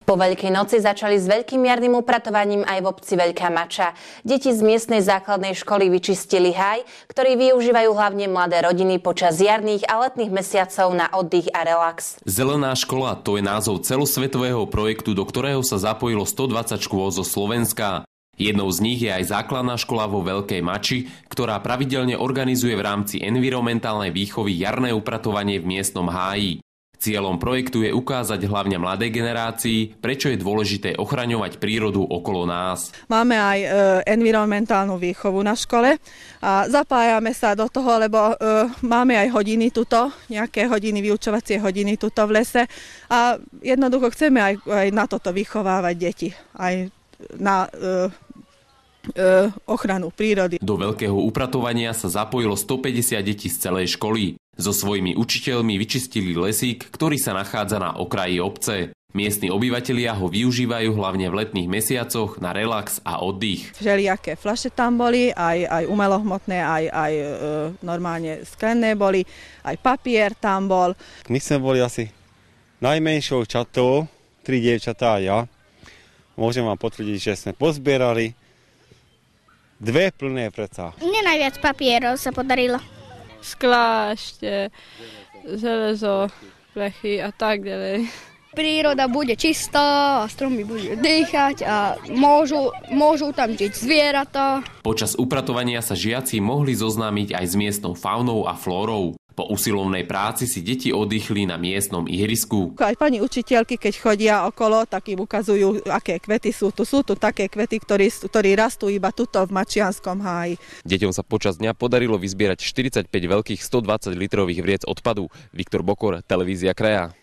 Po Veľkej noci začali s veľkým jarným upratovaním aj v obci Veľká Mača. Deti z miestnej základnej školy vyčistili haj, ktorý využívajú hlavne mladé rodiny počas jarných a letných mesiacov na oddych a relax. Zelená škola, to je názov celosvetového projektu, do ktorého sa zapojilo 120 škôl zo Slovenska. Jednou z nich je aj základná škola vo Veľkej Mači, ktorá pravidelne organizuje v rámci environmentálnej výchovy jarné upratovanie v miestnom háji. Cieľom projektu je ukázať hlavne mladej generácii, prečo je dôležité ochraňovať prírodu okolo nás. Máme aj environmentálnu výchovu na škole a zapájame sa do toho, lebo máme aj hodiny tuto, nejaké hodiny, vyučovacie hodiny tuto v lese a jednoducho chceme aj na toto vychovávať deti, aj na ochranu prírody. Do veľkého upratovania sa zapojilo 150 detí z celej školy. So svojimi učiteľmi vyčistili lesík, ktorý sa nachádza na okraji obce. Miestni obyvatelia ho využívajú hlavne v letných mesiacoch na relax a oddych. Všelijaké fľaše tam boli, aj umelohmotné, aj normálne sklené boli, aj papier tam bol. My sme boli asi najmenšou čatou, 3 dievčatá a ja. Môžem vám potvrdiť, že sme pozbierali 2 plné vrecá. Mne najviac papierov sa podarilo. Skla, ešte železo, plechy a tak ďalej. Príroda bude čistá a stromy budú dýchať a môžu tam žiť zvieratá. Počas upratovania sa žiaci mohli zoznámiť aj s miestnou faunou a flórou. Po usilovnej práci si deti oddychli na miestnom ihrisku. Aj pani učiteľky, keď chodia okolo, tak im ukazujú, aké kvety sú tu. Sú tu také kvety, ktorí rastú iba tuto v Mačianskom háji. Deťom sa počas dňa podarilo vyzbierať 45 veľkých 120 litrových vriec odpadu. Viktor Bokor, televízia Kraja.